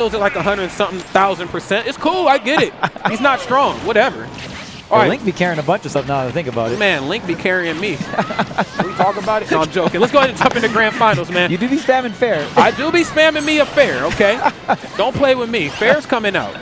at like 100-something,000%. It's cool. I get it. He's not strong. Whatever. All right. Link be carrying a bunch of stuff now that I think about it. Man, Link be carrying me. Can we talk about it? No, I'm joking. Let's go ahead and jump into grand finals, man. You do be spamming fair. I do be spamming me a fair, okay? Don't play with me. Fair's coming out.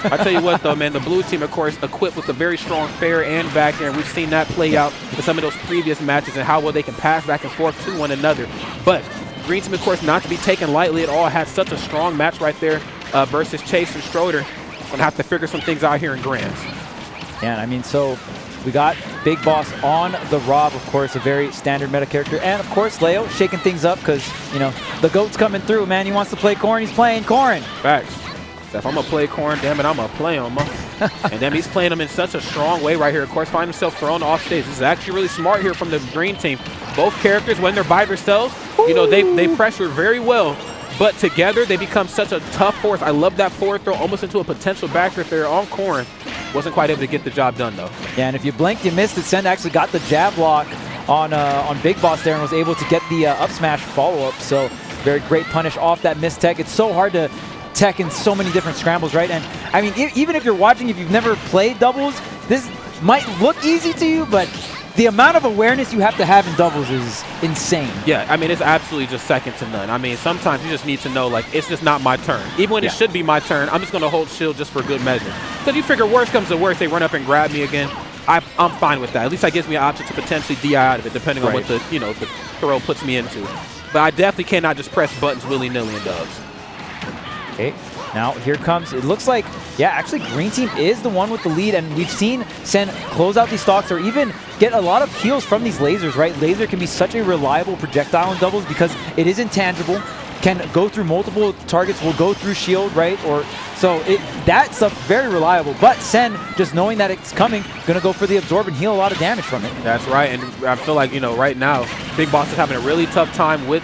I tell you what, though, man, the blue team, of course, equipped with a very strong fair and back air, and we've seen that play out in some of those previous matches and how well they can pass back and forth to one another. But green team, of course, not to be taken lightly at all, had such a strong match right there versus Chase and Schroeder. Gonna have to figure some things out here in grands. Yeah, I mean, so we got BigBoss on the Rob, of course, a very standard meta character. And, of course, Leo shaking things up because, you know, the GOAT's coming through, man. He wants to play Corrin. He's playing Corrin. Facts. So if I'm going to play Corrin, damn it, I'm going to play him. And then he's playing him in such a strong way right here. Of course, find himself thrown off stage. This is actually really smart here from the green team. Both characters, when they're by themselves, you know, they pressure very well. But together, they become such a tough force. I love that forward throw, almost into a potential backer if they're on Corrin. Wasn't quite able to get the job done, though. Yeah, and if you blinked, you missed it. Sen actually got the jab lock on BigBoss there and was able to get the up smash follow-up. So very great punish off that missed tech. It's so hard to tech in so many different scrambles, right? And I mean, even if you're watching, if you've never played doubles, this might look easy to you, but the amount of awareness you have to have in doubles is insane. Yeah, I mean, it's absolutely just second to none. I mean, sometimes you just need to know, like, it's just not my turn. Even when it should be my turn, I'm just going to hold shield just for good measure. Because you figure worst comes to worst, they run up and grab me again. I'm fine with that. At least that gives me an option to potentially DI out of it, depending on what the, you know, the throw puts me into. But I definitely cannot just press buttons willy-nilly in dubs. Okay, now here comes, it looks like, yeah, actually green team is the one with the lead, and we've seen Sen close out these stocks or even get a lot of heals from these lasers, right? Laser can be such a reliable projectile in doubles because it is intangible, can go through multiple targets, will go through shield, right? Or so that stuff very reliable, but Sen, just knowing that it's coming, gonna go for the absorb and heal a lot of damage from it. That's right, and I feel like, you know, right now, BigBoss is having a really tough time with,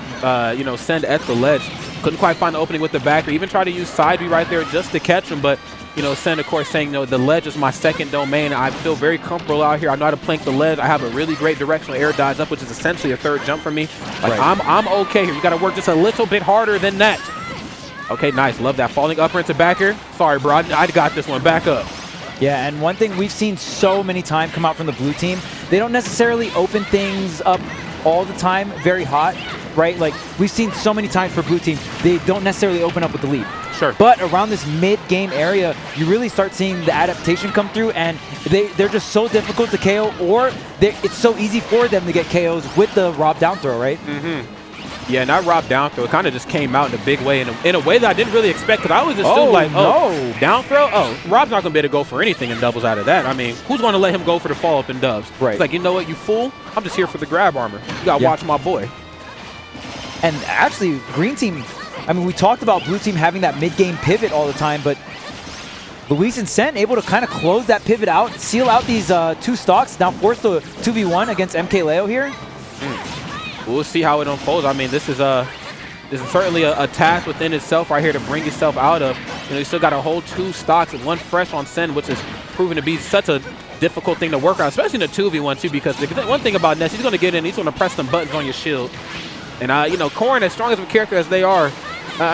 you know, Sen at the ledge. Couldn't quite find the opening with the backer. Even tried to use side B right there just to catch him, but, you know, Sen, of course, saying, you know, the ledge is my second domain. I feel very comfortable out here. I know how to plank the ledge. I have a really great directional air dodge up, which is essentially a third jump for me. Like, I'm okay here. You got to work just a little bit harder than that. Okay, nice. Love that. Falling upper into backer. Sorry, bro. I got this one. Back up. Yeah, and one thing we've seen so many times come out from the blue team, they don't necessarily open things up all the time very hot, right? Like, we've seen so many times for blue team, they don't necessarily open up with the lead. Sure. But around this mid-game area, you really start seeing the adaptation come through, and they're just so difficult to KO, or it's so easy for them to get KOs with the Rob down throw, right? Yeah, not Rob down throw. It kind of just came out in a big way, in a way that I didn't really expect, because I was assumed like, oh, down throw? Oh, Rob's not going to be able to go for anything in doubles out of that. I mean, who's going to let him go for the follow-up in dubs? Right. It's like, you know what, you fool? I'm just here for the grab armor. You got to watch my boy. And actually, green team, I mean, we talked about blue team having that mid-game pivot all the time, but Luis and Sen able to kind of close that pivot out, seal out these two stocks, now force the 2v1 against MkLeo here. We'll see how it unfolds. I mean, this is certainly a task within itself right here to bring yourself out of. You know, you still got to hold two stocks and one fresh on Sen, which is proven to be such a difficult thing to work on, especially in a 2v1 too, because one thing about Ness, he's going to get in, he's going to press some buttons on your shield. And, you know, Corrin, as strong as a character as they are,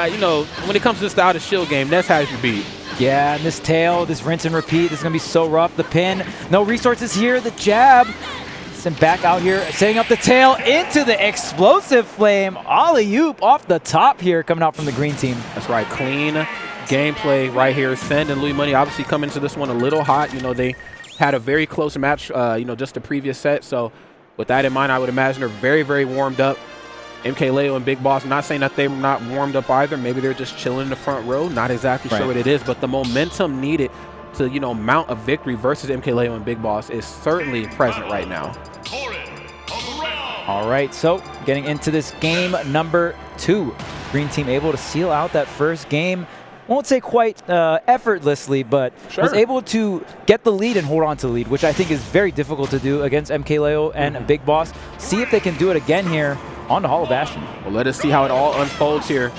you know, when it comes to this style of shield game, Ness has you beat. Yeah, and this tail, this rinse and repeat, this is going to be so rough. The pin, no resources here, the jab. Sent back out here, setting up the tail into the explosive flame. Alley-oop off the top here coming out from the green team. That's right, clean gameplay right here. Sen and Louis Money obviously come into this one a little hot. You know, they had a very close match, you know, just the previous set. So with that in mind, I would imagine they're very, very warmed up. MkLeo and BigBoss, not saying that they're not warmed up either. Maybe they're just chilling in the front row. Not exactly sure what it is, but the momentum needed to, you know, mount a victory versus MkLeo and BigBoss is certainly present right now. All right, so getting into this game number 2. Green team able to seal out that first game. Won't say quite effortlessly, but was able to get the lead and hold on to the lead, which I think is very difficult to do against MkLeo and BigBoss. See if they can do it again here on the Hollow Bastion. Well, let us see how it all unfolds here.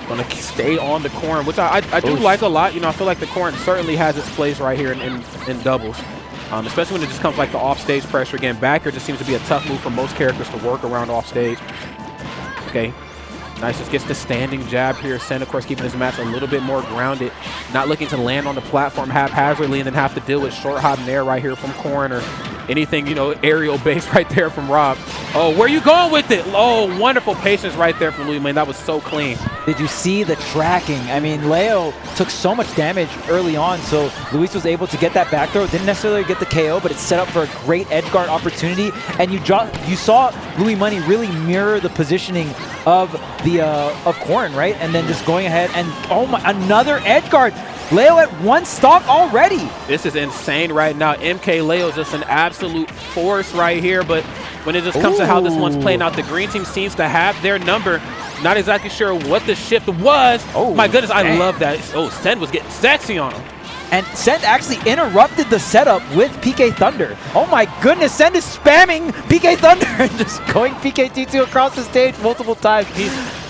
Going to stay on the Corrin, which I do like a lot. You know, I feel like the Corrin certainly has its place right here in doubles. Especially when it just comes like the off-stage pressure. Again, backer just seems to be a tough move for most characters to work around off-stage. Okay, Nice, just gets the standing jab here. Sen, of course, keeping his match a little bit more grounded, not looking to land on the platform haphazardly and then have to deal with short hop nair right here from Corn or anything, you know, aerial base right there from Rob. Oh, where are you going with it? Oh, wonderful patience right there from Louis, man. That was so clean. Did you see the tracking? I mean, Leo took so much damage early on, so Luis was able to get that back throw. Didn't necessarily get the KO, but it set up for a great edge guard opportunity. And you saw Louis Money really mirror the positioning of Corn, right? And then just going ahead and, oh my, another edge guard. Leo at 1 stock already. This is insane right now. MkLeo is just an absolute force right here, but when it just comes to how this one's playing out, the green team seems to have their number. Not exactly sure what the shift was. Oh, my goodness, I love that. Oh, Sen was getting sexy on him. And Sen actually interrupted the setup with PK Thunder. Oh my goodness, Sen is spamming PK Thunder and just going PKT2 across the stage multiple times.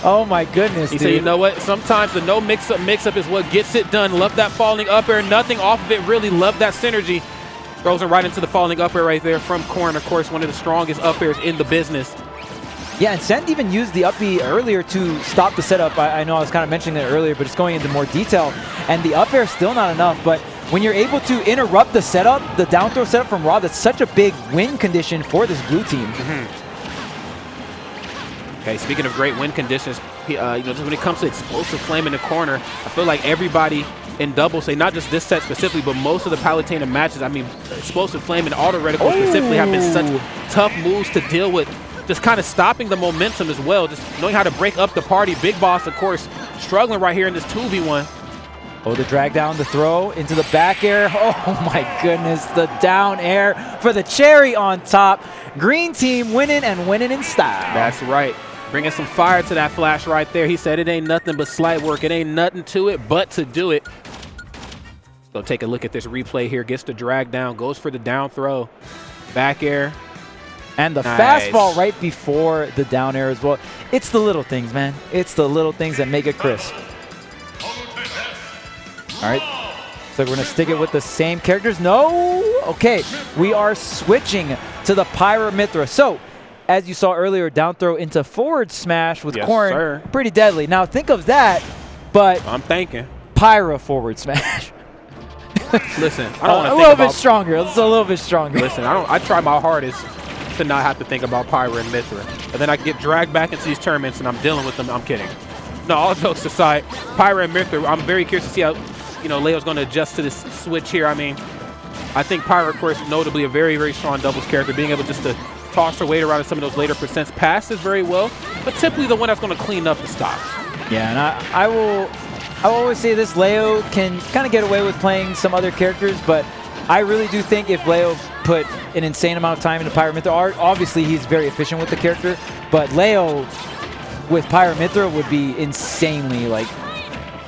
Oh my goodness, He said, you know what, sometimes the no mix-up is what gets it done. Love that falling up air, nothing off of it, really love that synergy. Throws him right into the falling up air right there from Corn, of course, one of the strongest up airs in the business. Yeah, and Sen even used the up B earlier to stop the setup. I know I was kind of mentioning that earlier, but it's going into more detail. And the up air is still not enough, but when you're able to interrupt the setup, the down throw setup from Rob, that's such a big win condition for this blue team. Okay, speaking of great win conditions, you know, just when it comes to explosive flame in the corner, I feel like everybody in doubles, say not just this set specifically, but most of the Palutena matches, I mean, explosive flame and auto reticle specifically have been such tough moves to deal with. Just kind of stopping the momentum as well, just knowing how to break up the party. BigBoss, of course, struggling right here in this 2v1. Oh, the drag down, the throw into the back air. Oh my goodness, the down air for the cherry on top. Green team winning and winning in style. That's right. Bringing some fire to that flash right there. He said it ain't nothing but slight work. It ain't nothing to it but to do it. So take a look at this replay here. Gets the drag down, goes for the down throw. Back air. And the fastball right before the down air as well. It's the little things, man. It's the little things that make it crisp. All right. So we're going to stick it with the same characters. No. Okay. We are switching to the Pyra Mithra. So as you saw earlier, down throw into forward smash with Corn. Sir. Pretty deadly. Now think of that, but I'm thinking Pyra forward smash. Listen, I don't want to think a little bit stronger. It's a little bit stronger. Listen, I try my hardest to not have to think about Pyra and Mithra. And then I get dragged back into these tournaments and I'm dealing with them. I'm kidding. No, all jokes aside, Pyra and Mithra, I'm very curious to see how, you know, Leo's going to adjust to this switch here. I mean, I think Pyra, of course, notably a very, very strong doubles character, being able just to toss her weight around in some of those later percents, passes very well, but typically the one that's going to clean up the stops. Yeah, and I will always say this, Leo can kind of get away with playing some other characters, but I really do think if Leo put an insane amount of time into Pyra Mithra, obviously he's very efficient with the character, but Leo with Pyra Mithra would be insanely like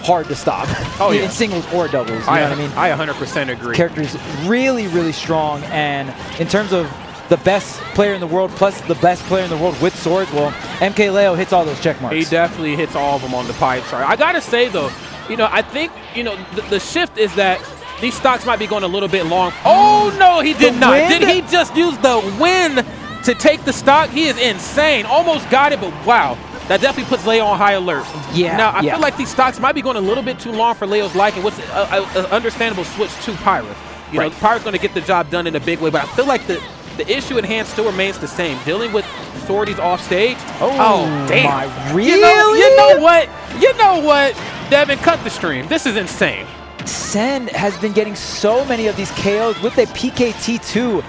hard to stop. Oh yeah, in singles or doubles. You know what I mean? I 100% agree. Character's really, really strong, and in terms of the best player in the world plus the best player in the world with swords, well, MkLeo hits all those check marks. He definitely hits all of them on the pie chart. I gotta say though, you know, I think, you know, the shift is that these stocks might be going a little bit long. Oh, no, he did not. Did he just use the wind to take the stock? He is insane. Almost got it, but wow. That definitely puts Leo on high alert. Yeah. Now, I feel like these stocks might be going a little bit too long for Leo's liking. What's an understandable switch to Pyra. You know, Pyra's going to get the job done in a big way, but I feel like the issue at hand still remains the same. Dealing with swordies off stage. Oh damn. Really? You know what? Devin, cut the stream. This is insane. Sen has been getting so many of these KOs with a PKT2.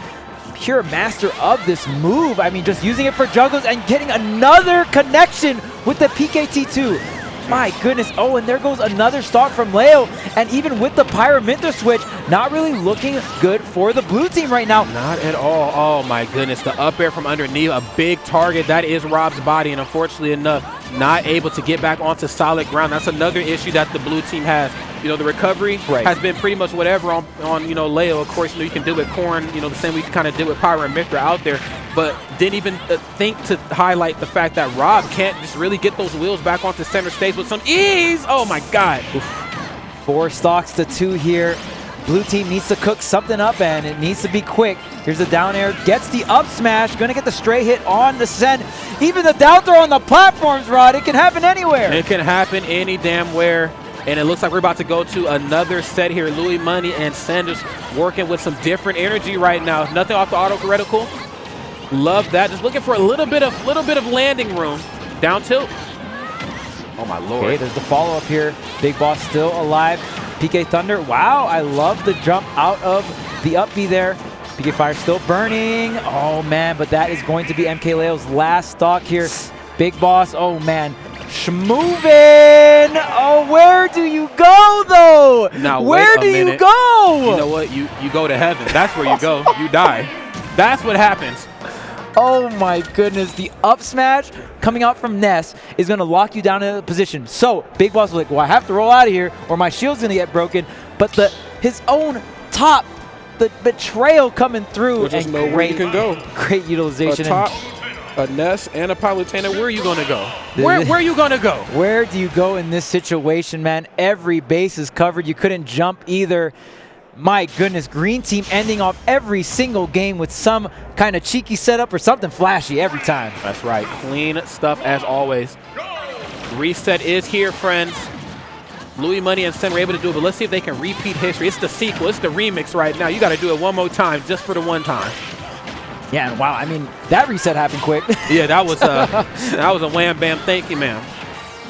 Pure master of this move. I mean, just using it for juggles and getting another connection with the PKT2. My goodness. Oh, and there goes another stock from Leo. And even with the Pyra Mithra switch, not really looking good for the blue team right now. Not at all. Oh, my goodness. The up air from underneath, a big target. That is Rob's body. And unfortunately enough, not able to get back onto solid ground. That's another issue that the blue team has. You know, the recovery has been pretty much whatever on you know, Leo. Of course, you know, you can do with Corn, you know, the same way you can kind of do with Pyra and Mithra out there. But didn't even think to highlight the fact that Rob can't just really get those wheels back onto center stage with some ease. Oh, my God. Oof. 4 stocks to 2 here. Blue team needs to cook something up, and it needs to be quick. Here's the down air, gets the up smash, gonna get the stray hit on the Sen. Even the down throw on the platforms, Rod, it can happen anywhere. It can happen any damn where. And it looks like we're about to go to another set here. Louis Money and Sen just working with some different energy right now. Nothing off the auto-critical. Love that. Just looking for a little bit of landing room. Down tilt. Oh, my Lord. Okay, there's the follow-up here. Big Boss still alive. PK Thunder. Wow, I love the jump out of the up B there. PK Fire still burning. Oh, man, but that is going to be MkLeo's last stock here. Big Boss, oh, man. Schmovin'! Oh, where do you go, though? Now, where do you go? You know what? You go to heaven. That's where you go. You die. That's what happens. Oh my goodness, the up smash coming out from Ness is going to lock you down in a position. So Big Boss was like, well, I have to roll out of here or my shield's going to get broken. But his own top, the betrayal coming through. We'll just know where you can go. Great utilization. A top, a Ness, and a Palutena. Where are you going to go? Where are you going to go? Where do you go in this situation, man? Every base is covered. You couldn't jump either. My goodness, green team ending off every single game with some kind of cheeky setup or something flashy every time. That's right. Clean stuff as always. Reset is here, friends. Louis Money and Sen were able to do it, but let's see if they can repeat history. It's the sequel. It's the remix right now. You got to do it one more time just for the one time. Yeah, and wow, I mean, that reset happened quick. Yeah, that was a wham, bam, thank you, ma'am.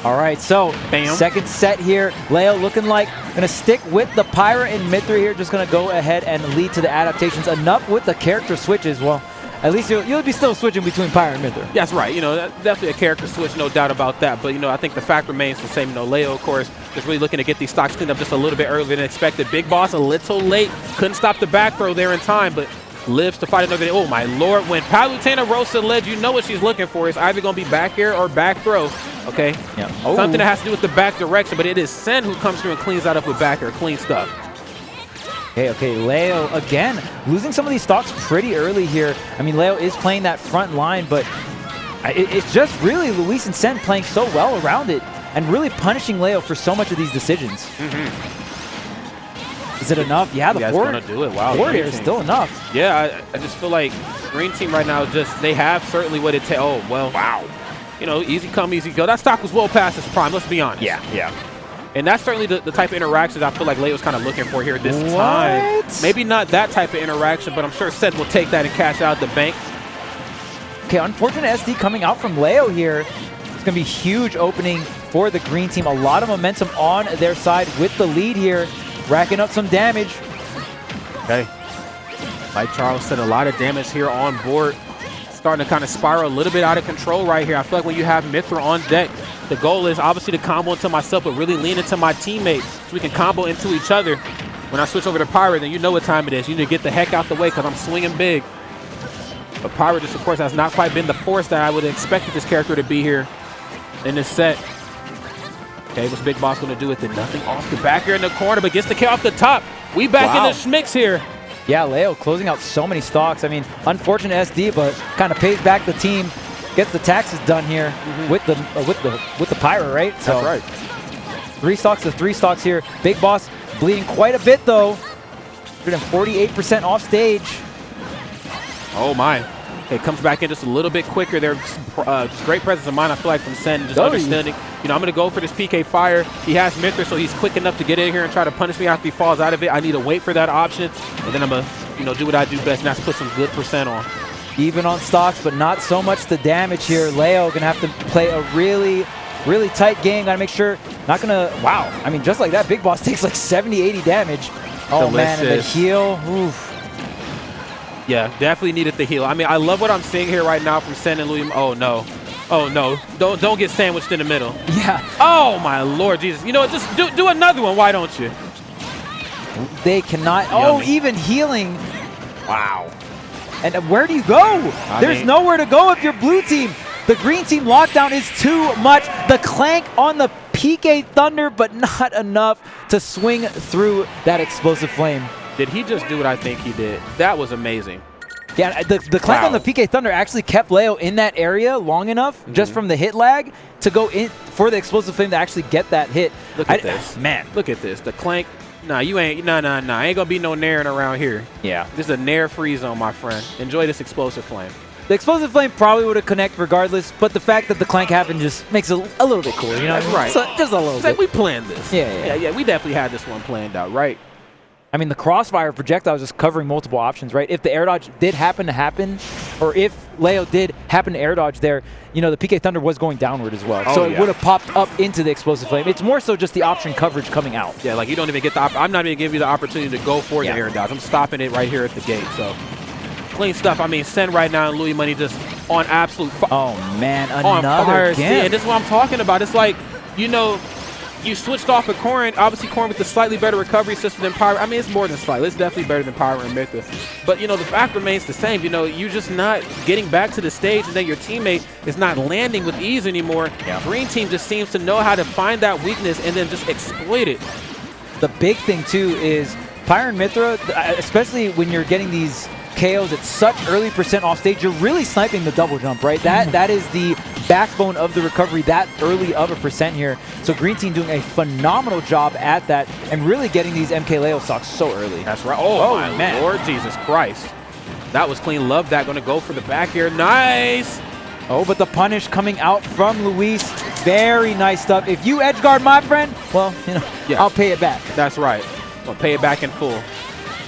All right, so Bam. Second set here. Leo looking like going to stick with the Pyra in mid 3 here. Just going to go ahead and lead to the adaptations. Enough with the character switches. Well, at least you'll be still switching between Pyra and mid 3. That's right. You know, that's definitely a character switch, no doubt about that. But, you know, I think the fact remains the same. You know, Leo, of course, just really looking to get these stocks cleaned up just a little bit earlier than expected. Big Boss a little late. Couldn't stop the back throw there in time, but lives to fight another day. Oh, my Lord. When Palutena roasts the ledge, you know what she's looking for. It's either going to be back air or back throw. Okay? Yeah. Oh. Something that has to do with the back direction, but it is Sen who comes through and cleans that up with back air. Clean stuff. Okay, Leo, again, losing some of these stocks pretty early here. I mean, Leo is playing that front line, but it's just really Luis and Sen playing so well around it and really punishing Leo for so much of these decisions. Is it enough? Yeah, the forward going to do it. Wow, forward air is still enough. Yeah, I just feel like green team right now, they have certainly what it takes. Oh, well, wow. You know, easy come, easy go. That stock was well past its prime, let's be honest. Yeah. And that's certainly the type of interactions I feel like Leo's kind of looking for here this time. Maybe not that type of interaction, but I'm sure Sen will take that and cash out the bank. Okay, unfortunate SD coming out from Leo here. It's going to be huge opening for the green team. A lot of momentum on their side with the lead here, racking up some damage. Okay. Like Charles said, a lot of damage here on board. Starting to kind of spiral a little bit out of control right here. I feel like when you have Mithra on deck, the goal is obviously to combo into myself, but really lean into my teammates so we can combo into each other. When I switch over to Pyra, then you know what time it is. You need to get the heck out the way because I'm swinging big. But Pyra just, of course, has not quite been the force that I would have expected this character to be here in this set. Okay, what's Big Boss going to do with it? Nothing off the back here in the corner, but gets the K off the top. We back in the schmicks here. Yeah, Leo closing out so many stocks. I mean, unfortunate SD, but kind of pays back the team. Gets the taxes done here with the Pyra, right? So, that's right. 3 stocks to 3 stocks here. Big Boss bleeding quite a bit though. 148% off stage. Oh my. Okay, comes back in just a little bit quicker there. Just great presence of mind, I feel like, from Sen, just understanding. You know, I'm going to go for this PK Fire. He has Mithra, so he's quick enough to get in here and try to punish me after he falls out of it. I need to wait for that option, and then I'm going to, you know, do what I do best, and that's put some good percent on. Even on stocks, but not so much the damage here. Leo going to have to play a really tight game. Got to make sure, not going to, wow. I mean, just like that, Big Boss takes like 70, 80 damage. Oh, man, and the heal, oof. Yeah, definitely needed the heal. I mean, I love what I'm seeing here right now from Sen and Louis. Oh, no. Oh, no. Don't get sandwiched in the middle. Yeah. Oh, my Lord Jesus. You know what? Just do another one. Why don't you? They cannot. Yummy. Oh, even healing. Wow. And where do you go? There's nowhere to go if you're blue team. The green team lockdown is too much. The clank on the PK Thunder, but not enough to swing through that explosive flame. Did he just do what I think he did? That was amazing. Yeah, the clank on the PK Thunder actually kept Leo in that area long enough, just from the hit lag, to go in for the explosive flame to actually get that hit. Look at this. Man, look at this. The clank Nah, you ain't. Nah. Ain't gonna be no naring around here. Yeah. This is a nair free zone, my friend. Enjoy this explosive flame. The explosive flame probably would have connected regardless, but the fact that the clank happened just makes it a little bit cooler, you know? That's right. So, just a little It's bit. like we planned this. Yeah. We definitely had this one planned out, right? I mean, the crossfire projectile was just covering multiple options, right? If the air dodge did happen to happen, or if Leo did happen to air dodge there, you know, the PK Thunder was going downward as well. So it would have popped up into the explosive flame. It's more so just the option coverage coming out. Yeah, like you don't even get the I'm not even giving you the opportunity to go for the air dodge. I'm stopping it right here at the gate. So clean stuff. I mean, Sen right now and Louis Money just on absolute oh man, on another fire. again. And this is what I'm talking about. It's like, you know, you switched off of Corrin. Obviously, Corrin with the slightly better recovery system than Pyro. I mean, it's more than slightly. It's definitely better than Pyro and Mytha. But, you know, the fact remains the same. You know, you're just not getting back to the stage, and then your teammate is not landing with ease anymore. Yeah. Green team just seems to know how to find that weakness and then just exploit it. The big thing, too, is Pyro and Mythra, especially when you're getting these KOs at such early percent off stage, you're really sniping the double jump, right? That is the backbone of the recovery, that early of a percent here. So Green Team doing a phenomenal job at that and really getting these MkLeo stocks so early. That's right. Oh my man. Lord Jesus Christ. That was clean. Love that. Going to go for the back here. Nice. Oh, but the punish coming out from Luis. Very nice stuff. If you edge guard, my friend, well, you know, I'll pay it back. That's right. I'll pay it back in full.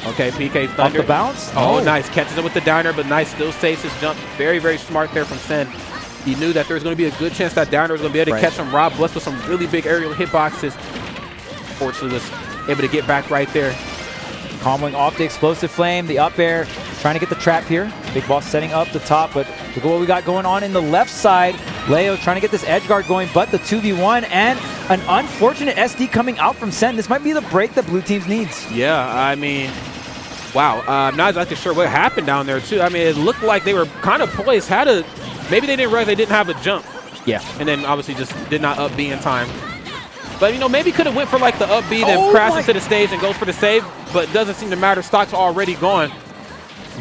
Okay, PK Thunder. Off the bounce? Oh, nice. Catches it with the downer, but nice. Still saves his jump. Very, very smart there from Sen. He knew that there was going to be a good chance that downer was going to be able to catch him. Rob blessed with some really big aerial hitboxes. Fortunately, was able to get back right there. Comboing off the explosive flame, the up air, trying to get the trap here. BigBoss setting up the top, but look at what we got going on in the left side. Leo trying to get this edge guard going, but the 2v1 and an unfortunate SD coming out from Sen. This might be the break that blue teams needs. Yeah, I mean, wow. I'm not exactly sure what happened down there, too. I mean, it looked like they were kind of poised. Maybe they didn't realize they didn't have a jump. Yeah. And then obviously just did not up B in time. But, you know, maybe could have went for like the up B, then crashed into the stage and goes for the save, but it doesn't seem to matter. Stock's already gone.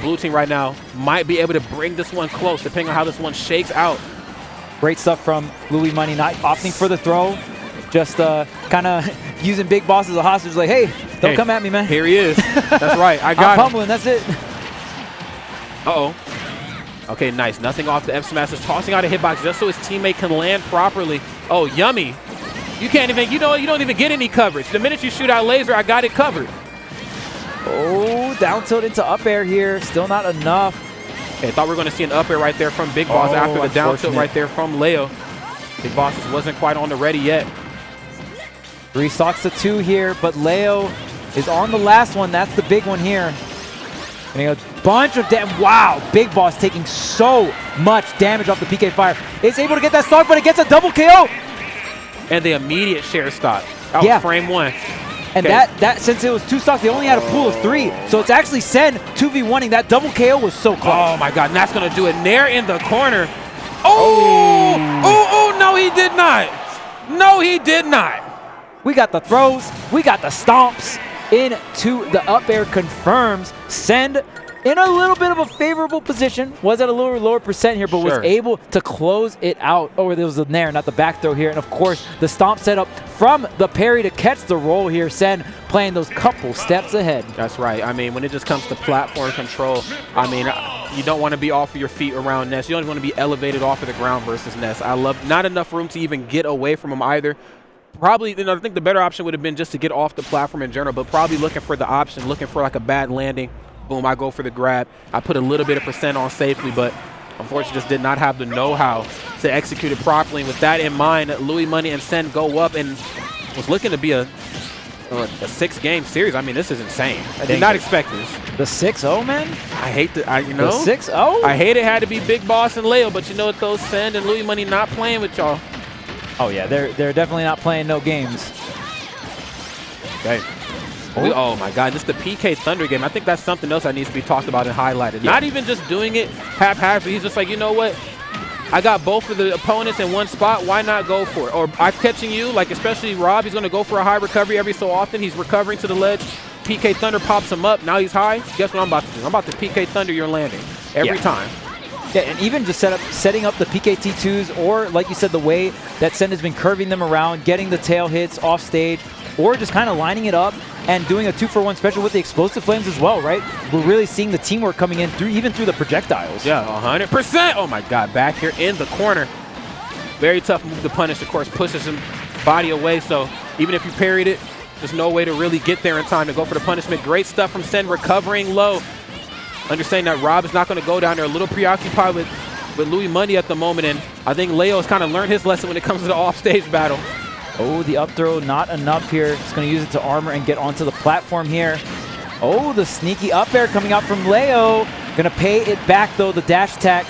Blue team right now might be able to bring this one close, depending on how this one shakes out. Great stuff from Louis Money, not opting for the throw, just kind of using BigBoss as a hostage, like, hey, don't come at me, man. Here he is. That's right. I got I'm pummeling, that's it. Uh-oh. Okay, nice. Nothing off the F smash. Just tossing out a hitbox just so his teammate can land properly. Oh, yummy. You can't even, you don't even get any coverage. The minute you shoot out laser, I got it covered. Oh, down tilt into up air here. Still not enough. Okay, thought we were going to see an up air right there from BigBoss after the down tilt right there from Leo. BigBoss just wasn't quite on the ready yet. 3 stocks to 2 here, but Leo is on the last one. That's the big one here. And a bunch of damage. Wow, BigBoss taking so much damage off the PK fire. Is able to get that stock, but it gets a double KO. And the immediate share stock. That was frame 1. And that since it was 2 stocks, they only had a pool of 3. So it's actually Sen 2v1ing. That double KO was so close. Oh my God, and that's going to do it. Nair in the corner. Oh, no, he did not. No, he did not. We got the throws. We got the stomps into the up air confirms. Send in a little bit of a favorable position. Was at a little lower percent here, but was able to close it out. Oh, there was a nair, not the back throw here. And of course, the stomp setup from the parry to catch the roll here. Sen playing those couple steps ahead. That's right. I mean, when it just comes to platform control, I mean, you don't want to be off of your feet around Ness. You don't want to be elevated off of the ground versus Ness. I love not enough room to even get away from him either. Probably, I think the better option would have been just to get off the platform in general, but probably looking for the option, looking for like a bad landing. Boom, I go for the grab. I put a little bit of percent on safely, but unfortunately just did not have the know-how to execute it properly. And with that in mind, Louis Money and Sen go up and was looking to be a 6-game series. I mean, this is insane. I did not expect this. The 6-0, man? I hate the, you know? The 6-0? I hate it had to be BigBoss and Leo, but you know what, those Sen and Louis Money not playing with y'all. Oh, yeah, they're definitely not playing no games. Okay. Oh, my God. Just the PK Thunder game. I think that's something else that needs to be talked about and highlighted. Yeah. Not even just doing it haphazardly. He's just like, you know what? I got both of the opponents in one spot. Why not go for it? Or I'm catching you, like especially Rob. He's going to go for a high recovery every so often. He's recovering to the ledge. PK Thunder pops him up. Now he's high. Guess what I'm about to do? I'm about to PK Thunder your landing every time. Yeah, and even just setting up the PKT2s, or like you said, the way that Sen has been curving them around, getting the tail hits off stage, or just kind of lining it up and doing a 2-for-1 special with the explosive flames as well, right? We're really seeing the teamwork coming in through even through the projectiles. Yeah, 100%. Oh my God, back here in the corner. Very tough move to punish. Of course, pushes him body away. So even if you parried it, there's no way to really get there in time to go for the punishment. Great stuff from Sen, recovering low. Understanding that Rob is not going to go down there. A little preoccupied with Louis Money at the moment. And I think Leo has kind of learned his lesson when it comes to the offstage battle. Oh, the up throw, not enough here. Just going to use it to armor and get onto the platform here. Oh, the sneaky up air coming out from Leo. Going to pay it back, though, the dash attack.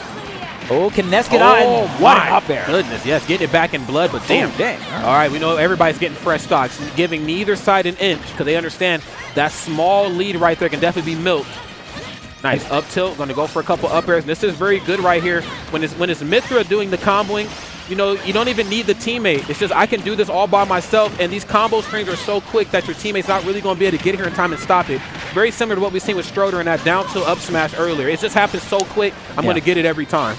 Oh, can Ness get on? What an up air. Goodness, yes, getting it back in blood, but damn. Oh, dang. All right, we know everybody's getting fresh stocks, giving neither side an inch because they understand that small lead right there can definitely be milked. Nice up tilt, going to go for a couple up airs. This is very good right here. When it's Mithra doing the comboing, you know, you don't even need the teammate. It's just I can do this all by myself, and these combo strings are so quick that your teammate's not really going to be able to get here in time and stop it. Very similar to what we've seen with Stroder in that down tilt up smash earlier. It just happens so quick, I'm going to get it every time.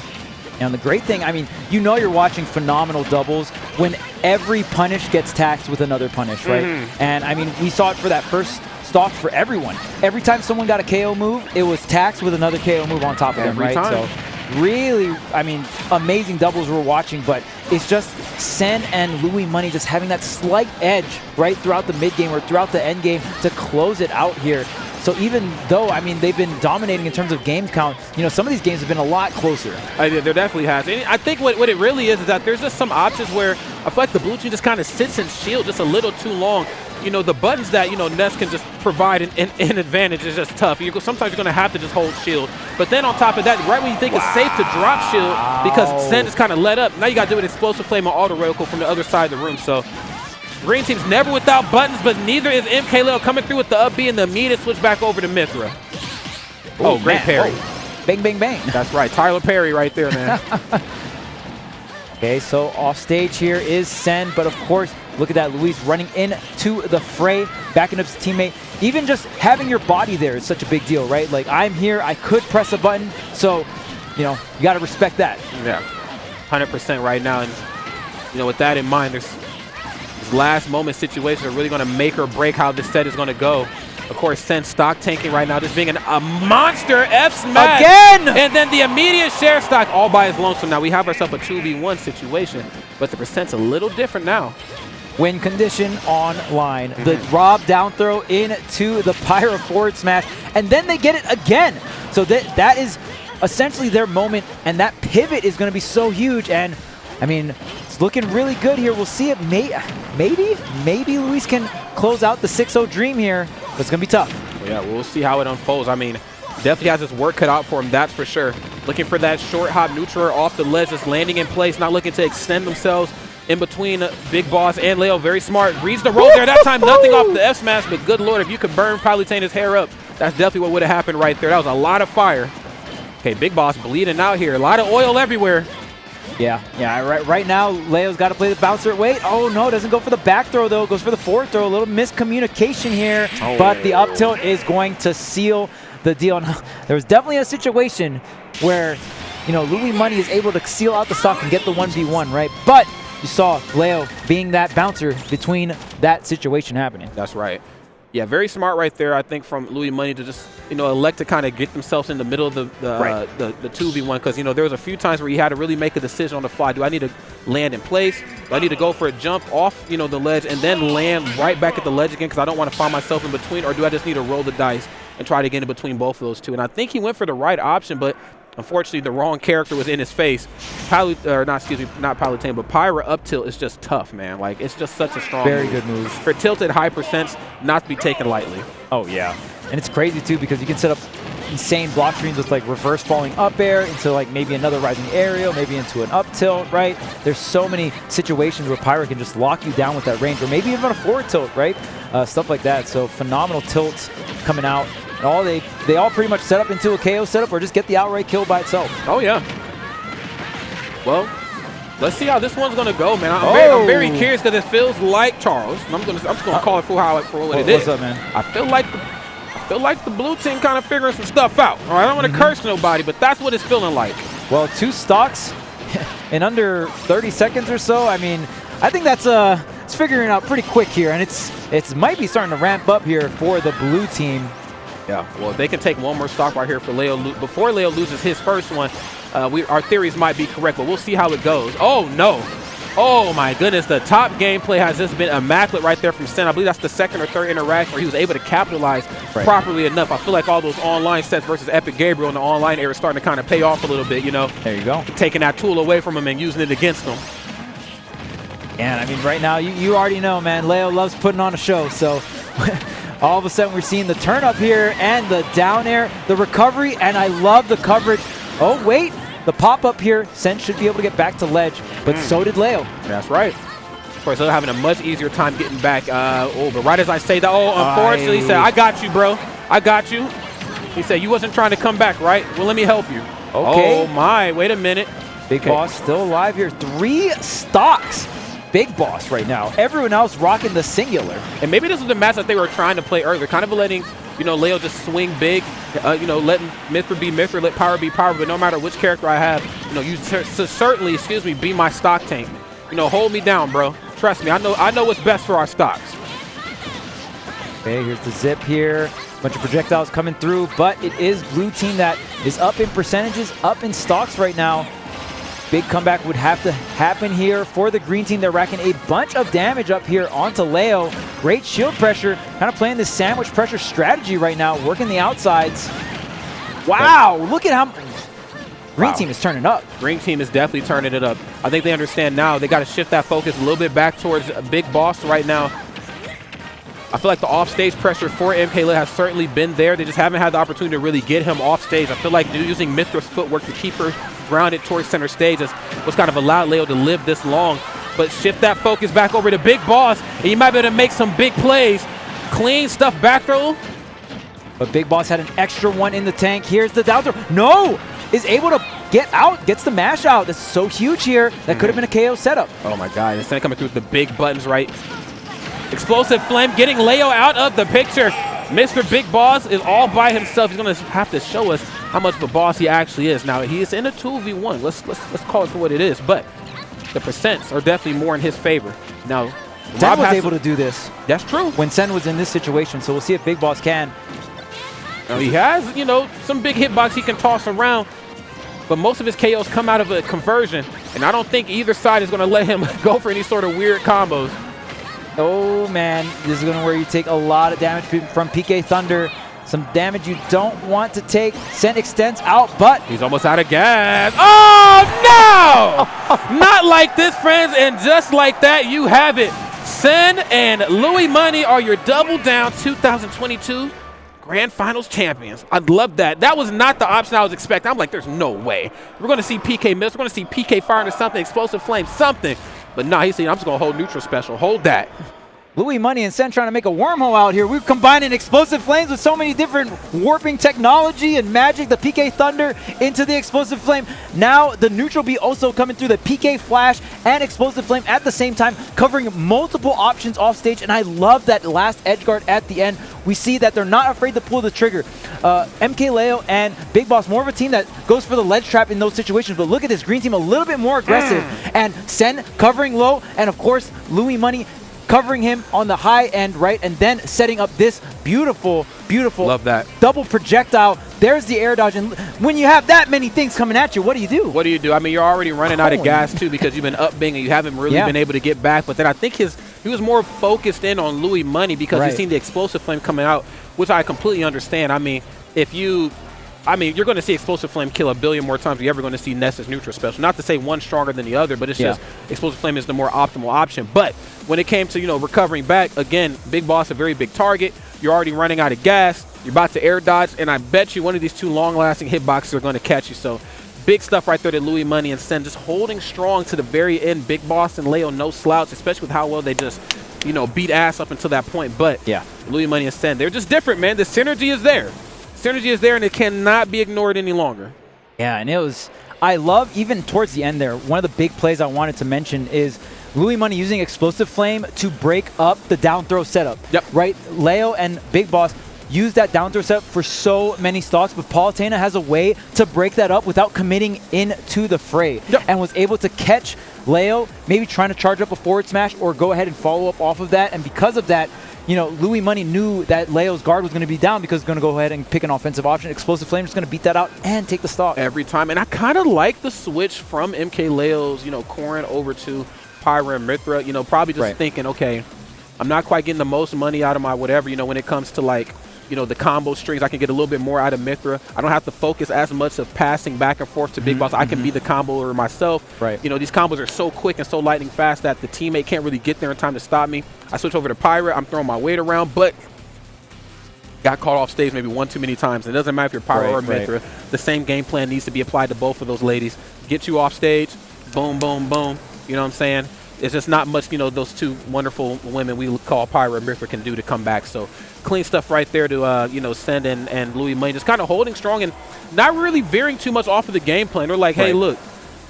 And the great thing, I mean, you know you're watching phenomenal doubles when every punish gets taxed with another punish, right? And I mean, we saw it for that first stock for everyone. Every time someone got a KO move, it was taxed with another KO move on top of them, right? Time. So really, I mean, amazing doubles we're watching, but it's just Sen and Louis Money just having that slight edge right throughout the mid game or throughout the end game to close it out here. So even though, I mean, they've been dominating in terms of game count, you know, some of these games have been a lot closer. There definitely has. And I think what it really is that there's just some options where I feel like the blue team just kind of sits and shield just a little too long. You know, the buttons that, you know, Ness can just provide an advantage is just tough. Sometimes you're going to have to just hold shield. But then on top of that, right when you think it's safe to drop shield because Sen is kind of let up, now you got to do an explosive flame or auto reticle from the other side of the room. So Green team's never without buttons, but neither is MkLeo coming through with the up B and the immediate switch back over to Mithra. Oh, great parry. Oh. Bang, bang, bang. That's right. Tyler Perry right there, man. Okay, so off stage here is Sen, but of course, look at that, Luis running into the fray, backing up his teammate. Even just having your body there is such a big deal, right? Like, I'm here, I could press a button, so, you know, you got to respect that. Yeah, 100% right now. And, you know, with that in mind, there's these last moment situations are really going to make or break how this set is going to go. Of course, Sen stock tanking right now, just being a monster F smash. Again! And then the immediate share stock all by his lonesome. Now we have ourselves a 2v1 situation, but the percent's a little different now. Win condition online. The Rob down throw into the Pyro forward smash, and then they get it again. So that is essentially their moment, and that pivot is going to be so huge. And I mean, it's looking really good here. We'll see it. Maybe Luis can close out the 6-0 dream here, but it's going to be tough. Yeah, we'll see how it unfolds. I mean, definitely has his work cut out for him, that's for sure. Looking for that short hop neutral off the ledge, just landing in place, not looking to extend themselves in between BigBoss and Leo. Very smart. Reads the roll there. That time, nothing off the F smash, but good Lord, if you could burn Palutane's hair up, that's definitely what would have happened right there. That was a lot of fire. Okay, BigBoss bleeding out here. A lot of oil everywhere. Yeah. Right now, Leo's got to play the bouncer. Wait, oh no, doesn't go for the back throw though. Goes for the forward throw. A little miscommunication here, but the up tilt is going to seal the deal. There was definitely a situation where, you know, Louis Money is able to seal out the stock and get the 1v1, right? But you saw Leo being that bouncer between that situation happening. That's right. Yeah, very smart right there, I think, from Louis Money to just, you know, elect to kind of get themselves in the middle of the 2v1, because, you know, there was a few times where he had to really make a decision on the fly. Do I need to land in place? Do I need to go for a jump off, you know, the ledge and then land right back at the ledge again because I don't want to find myself in between? Or do I just need to roll the dice and try to get in between both of those two? And I think he went for the right option, but unfortunately, the wrong character was in his face. Not Palutene, but Pyra up tilt is just tough, man. Like, it's just such a strong Very good move. For tilted high percents, not to be taken lightly. Oh, yeah. And it's crazy, too, because you can set up insane block screens with, like, reverse falling up air into, like, maybe another rising aerial, maybe into an up tilt, right? There's so many situations where Pyra can just lock you down with that range, or maybe even a forward tilt, right? Stuff like that. So phenomenal tilts coming out. They all pretty much set up into a KO setup or just get the outright kill by itself. Oh, yeah. Well, let's see how this one's going to go, man. I'm very curious because it feels like Charles. I'm just going to call it for what it is. What's up, man? I feel like the blue team kind of figuring some stuff out. All right, I don't want to curse nobody, but that's what it's feeling like. Well, 2 stocks in under 30 seconds or so. I mean, I think that's It's figuring out pretty quick here, and it's might be starting to ramp up here for the blue team. Yeah, well, if they can take one more stock right here for Leo before Leo loses his first one, our theories might be correct, but we'll see how it goes. Oh, no. Oh, my goodness. The top gameplay has just been immaculate right there from Sen. I believe that's the second or third interaction where he was able to capitalize properly enough. I feel like all those online sets versus Epic Gabriel in the online era is starting to kind of pay off a little bit, you know. There you go. Taking that tool away from him and using it against him. And, I mean, right now, you already know, man, Leo loves putting on a show, so... All of a sudden, we're seeing the turn up here and the down air, the recovery, and I love the coverage. Oh, wait, the pop up here. Sen should be able to get back to ledge, but so did Leo. That's right. Of course, they're having a much easier time getting back. But right as I say that, unfortunately, he said, I got you, bro. I got you. He said, you wasn't trying to come back, right? Well, let me help you. Okay. Oh, my. Wait a minute. BigBoss still alive here. 3 stocks. BigBoss right now. Everyone else rocking the singular. And maybe this was the match that they were trying to play earlier, kind of letting, you know, Leo just swing big, you know, letting Mithra be Mithra, let Power be Power, but no matter which character I have, you know, you certainly, be my stock tank. You know, hold me down, bro. Trust me, I know what's best for our stocks. Okay, here's the zip here. Bunch of projectiles coming through, but it is blue team that is up in percentages, up in stocks right now. Big comeback would have to happen here for the green team. They're racking a bunch of damage up here onto Leo. Great shield pressure, kind of playing this sandwich pressure strategy right now, working the outsides. Wow, look at how green team is turning up. Green team is definitely turning it up. I think they understand now they got to shift that focus a little bit back towards BigBoss right now. I feel like the off-stage pressure for MkLeo has certainly been there. They just haven't had the opportunity to really get him off stage. I feel like using Mithra's footwork to keep her grounded towards center stage is what's kind of allowed Leo to live this long. But shift that focus back over to BigBoss, and you might be able to make some big plays. Clean stuff back throw. But BigBoss had an extra one in the tank. Here's the down throw. No! Is able to get out, gets the mash out. This is so huge here. That could have been a KO setup. Oh my God, instead of coming through with the big buttons, right? Explosive Flame getting Leo out of the picture. Mr. BigBoss is all by himself. He's going to have to show us how much of a boss he actually is. Now, he is in a 2v1. Let's call it for what it is, but the percents are definitely more in his favor. Now, Sen was able to do this. That's true. When Sen was in this situation, so we'll see if BigBoss can. Now, he has, you know, some big hitbox he can toss around, but most of his KOs come out of a conversion, and I don't think either side is going to let him go for any sort of weird combos. Oh man, this is where you take a lot of damage from PK Thunder. Some damage you don't want to take. Sen extends out, but he's almost out of gas. Oh no! Not like this, friends, and just like that, you have it. Sen and Louis Money are your Double Down 2022 Grand Finals champions. I love that. That was not the option I was expecting. I'm like, there's no way. We're going to see PK miss. We're going to see PK fire into something, Explosive Flame, something. But nah, he's saying, I'm just going to hold neutral special. Hold that. Louis Money and Sen trying to make a wormhole out here. We're combining Explosive Flames with so many different warping technology and magic. The PK Thunder into the Explosive Flame. Now the neutral B also coming through the PK Flash and Explosive Flame at the same time, covering multiple options off stage. And I love that last edge guard at the end. We see that they're not afraid to pull the trigger. MkLeo and BigBoss, more of a team that goes for the ledge trap in those situations. But look at this green team, a little bit more aggressive. And Sen covering low, and of course, Louis Money covering him on the high end, right? And then setting up this beautiful, beautiful love that double projectile. There's the air dodge. And when you have that many things coming at you, what do you do? What do you do? I mean, you're already running out of gas, too, because you've been up big and you haven't really been able to get back. But then I think he was more focused in on Louis Money because he's seen the Explosive Flame coming out, which I completely understand. I mean, you're going to see Explosive Flame kill a billion more times than you're ever going to see Ness's neutral special. Not to say one's stronger than the other, but it's just Explosive Flame is the more optimal option. But when it came to, you know, recovering back, again, BigBoss, a very big target. You're already running out of gas. You're about to air dodge, and I bet you one of these two long-lasting hitboxes are going to catch you. So big stuff right there to Louis Money and Sen, just holding strong to the very end. BigBoss and Leo, no slouch, especially with how well they just, you know, beat ass up until that point. But Louis Money and Sen, they're just different, man. The synergy is there. Synergy is there, and it cannot be ignored any longer. Yeah, and it was, I love, even towards the end there, one of the big plays I wanted to mention is Louis Money using Explosive Flame to break up the down throw setup. Right? Leo and BigBoss used that down throw setup for so many stocks, but Palutena has a way to break that up without committing into the fray and was able to catch Leo maybe trying to charge up a forward smash or go ahead and follow up off of that. And because of that, you know, Louis Money knew that Leo's guard was going to be down because he's going to go ahead and pick an offensive option. Explosive Flame is going to beat that out and take the stock. Every time. And I kind of like the switch from MkLeo's, you know, Corrin over to Pyra and Mithra. You know, probably just thinking, okay, I'm not quite getting the most money out of my whatever, you know, when it comes to like, you know, the combo strings. I can get a little bit more out of Mithra. I don't have to focus as much of passing back and forth to BigBoss. I can be the comboer myself. You know, these combos are so quick and so lightning fast that the teammate can't really get there in time to stop me. I switch over to Pyra. I'm throwing my weight around, but got caught off stage maybe one too many times. It doesn't matter if you're Pyra or Mithra. The same game plan needs to be applied to both of those ladies. Get you off stage, boom, boom, boom. You know what I'm saying? It's just not much, you know, those two wonderful women we call Pyra and Mithra can do to come back. So clean stuff right there to, you know, Send and Louis Money just kind of holding strong and not really veering too much off of the game plan. They're like, hey, look,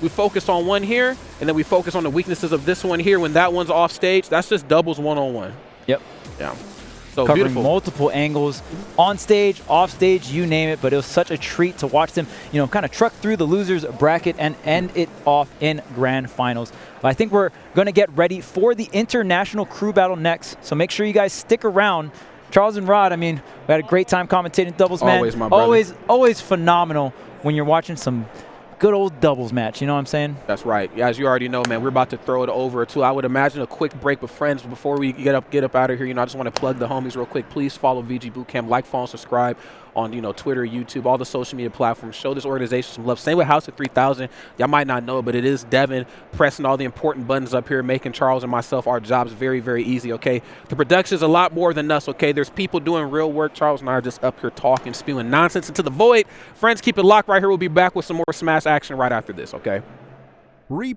we focus on one here, and then we focus on the weaknesses of this one here. When that one's off stage, that's just doubles one-on-one. Yep. Yeah. So covering beautiful. Multiple angles, on stage, off stage, you name it. But it was such a treat to watch them, you know, kind of truck through the losers bracket and end it off in grand finals. I think we're going to get ready for the international crew battle next. So make sure you guys stick around. Charles and Rod, I mean, we had a great time commentating doubles, man. Always, my brother. Always phenomenal when you're watching some good old doubles match, you know what I'm saying? That's right. Yeah, as you already know, man, we're about to throw it over to, I would imagine, a quick break with friends. Before we get up out of here, you know, I just want to plug the homies real quick. Please follow VGBootCamp, like, follow, and subscribe on, you know, Twitter, YouTube, all the social media platforms. Show this organization some love. Same with House of 3000. Y'all might not know it, but it is Devin pressing all the important buttons up here, making Charles and myself our jobs very, very easy, okay? The production is a lot more than us, okay? There's people doing real work. Charles and I are just up here talking, spewing nonsense into the void. Friends, keep it locked right here. We'll be back with some more Smash action right after this, okay? Replay.